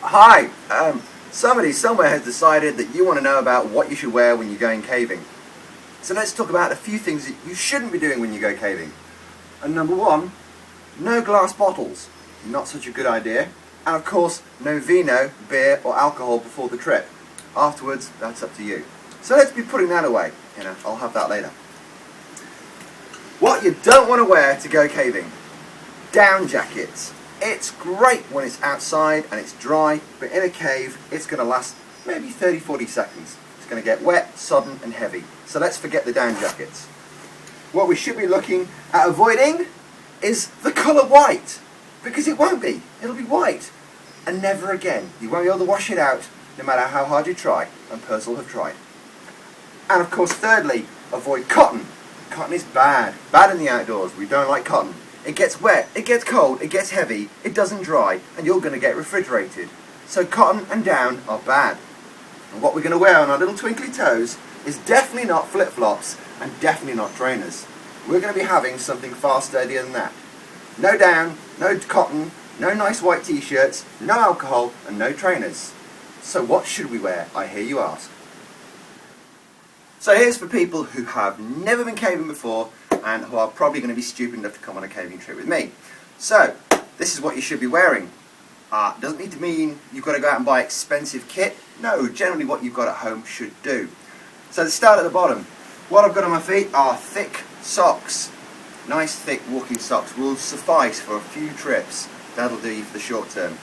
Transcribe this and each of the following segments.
Hi! Somebody somewhere has decided that you want to know about what you should wear when you're going caving. So let's talk about a few things that you shouldn't be doing when you go caving. And number one, no glass bottles. Not such a good idea. And of course, no vino, beer or alcohol before the trip. Afterwards, that's up to you. So let's be putting that away. I'll have that later. What you don't want to wear to go caving. Down jackets. It's great when it's outside and it's dry, but in a cave it's going to last maybe 30-40 seconds. It's going to get wet, sodden and heavy. So let's forget the down jackets. What we should be looking at avoiding is the colour white, because it won't be. It'll be white. And never again. You won't be able to wash it out no matter how hard you try, and Purcell have tried. And of course, thirdly, avoid cotton. Cotton is bad. Bad in the outdoors. We don't like cotton. It gets wet, it gets cold, it gets heavy, it doesn't dry, and you're going to get refrigerated. So cotton and down are bad. And what we're going to wear on our little twinkly toes is definitely not flip-flops and definitely not trainers. We're going to be having something far sturdier than that. No down, no cotton, no nice white t-shirts, no alcohol and no trainers. So what should we wear, I hear you ask? So here's for people who have never been caving before and who are probably going to be stupid enough to come on a caving trip with me. So, this is what you should be wearing. Doesn't need to mean you've got to go out and buy expensive kit. No, generally what you've got at home should do. So let's start at the bottom. What I've got on my feet are thick socks. Nice thick walking socks will suffice for a few trips. That'll do you for the short term.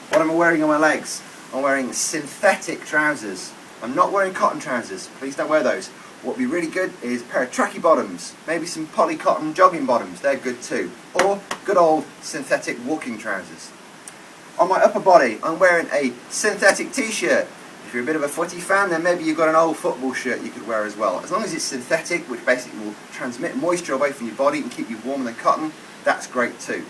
What am I wearing on my legs? I'm wearing synthetic trousers. I'm not wearing cotton trousers. Please don't wear those. What would be really good is a pair of tracky bottoms, maybe some poly-cotton jogging bottoms, they're good too, or good old synthetic walking trousers. On my upper body, I'm wearing a synthetic t-shirt. If you're a bit of a footy fan, then maybe you've got an old football shirt you could wear as well. As long as it's synthetic, which basically will transmit moisture away from your body and keep you warmer than cotton, that's great too.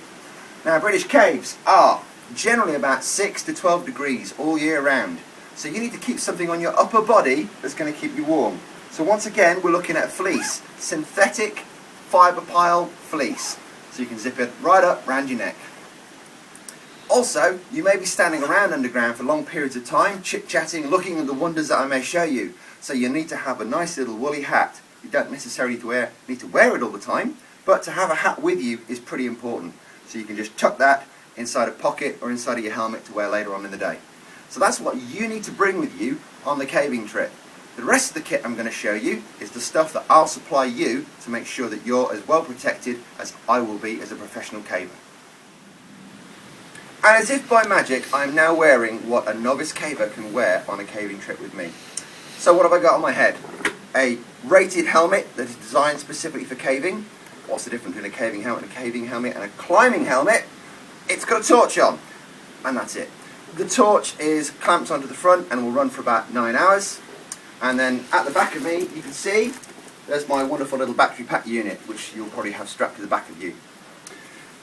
Now, British caves are generally about 6 to 12 degrees all year round, so you need to keep something on your upper body that's going to keep you warm. So once again, we're looking at fleece, synthetic fibre pile fleece. So you can zip it right up round your neck. Also, you may be standing around underground for long periods of time, chit-chatting, looking at the wonders that I may show you. So you need to have a nice little woolly hat. You don't necessarily need to wear it all the time, but to have a hat with you is pretty important. So you can just tuck that inside a pocket or inside of your helmet to wear later on in the day. So that's what you need to bring with you on the caving trip. The rest of the kit I'm going to show you is the stuff that I'll supply you to make sure that you're as well protected as I will be as a professional caver. And as if by magic, I'm now wearing what a novice caver can wear on a caving trip with me. So what have I got on my head? A rated helmet that is designed specifically for caving. What's the difference between a caving helmet and a climbing helmet? It's got a torch on, and that's it. The torch is clamped onto the front and will run for about 9 hours. And then at the back of me, you can see, there's my wonderful little battery pack unit, which you'll probably have strapped to the back of you.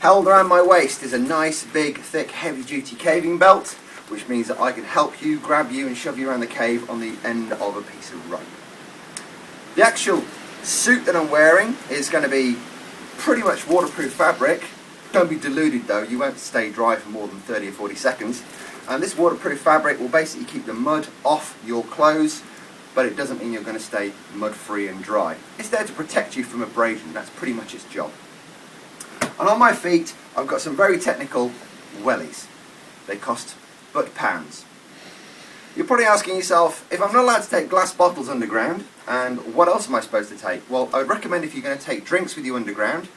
Held around my waist is a nice, big, thick, heavy-duty caving belt, which means that I can help you, grab you and shove you around the cave on the end of a piece of rope. The actual suit that I'm wearing is going to be pretty much waterproof fabric. Don't be deluded though, you won't stay dry for more than 30 or 40 seconds. And this waterproof fabric will basically keep the mud off your clothes, but it doesn't mean you're going to stay mud-free and dry. It's there to protect you from abrasion. That's pretty much its job. And on my feet, I've got some very technical wellies. They cost but pounds. You're probably asking yourself, if I'm not allowed to take glass bottles underground, and what else am I supposed to take? Well, I would recommend if you're going to take drinks with you underground,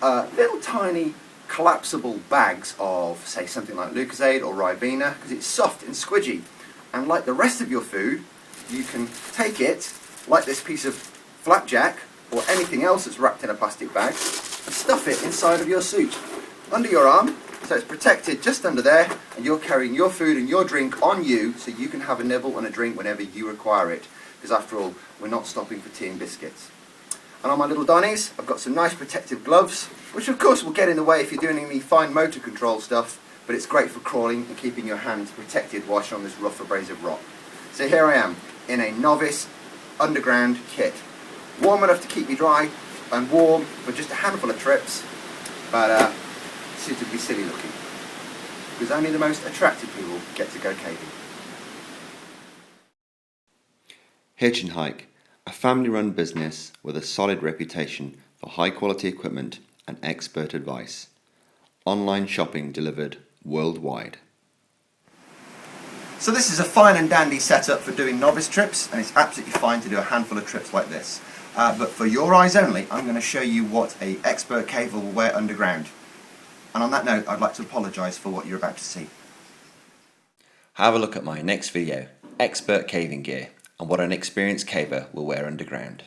little tiny collapsible bags of, say, something like Lucozade or Ribena, because it's soft and squidgy. And like the rest of your food, you can take it, like this piece of flapjack, or anything else that's wrapped in a plastic bag, and stuff it inside of your suit, under your arm, so it's protected just under there, and you're carrying your food and your drink on you, so you can have a nibble and a drink whenever you require it, because after all, we're not stopping for tea and biscuits. And on my little donnies, I've got some nice protective gloves, which of course will get in the way if you're doing any fine motor control stuff, but it's great for crawling and keeping your hands protected whilst you're on this rough abrasive rock. So here I am, in a novice underground kit. Warm enough to keep me dry and warm for just a handful of trips, but suitably silly looking. because only the most attractive people get to go caving. Hitch and Hike, a family-run business with a solid reputation for high-quality equipment and expert advice. Online shopping delivered worldwide. So this is a fine and dandy setup for doing novice trips, and it's absolutely fine to do a handful of trips like this. But for your eyes only, I'm going to show you what an expert caver will wear underground. And on that note, I'd like to apologise for what you're about to see. Have a look at my next video, Expert Caving Gear, and what an experienced caver will wear underground.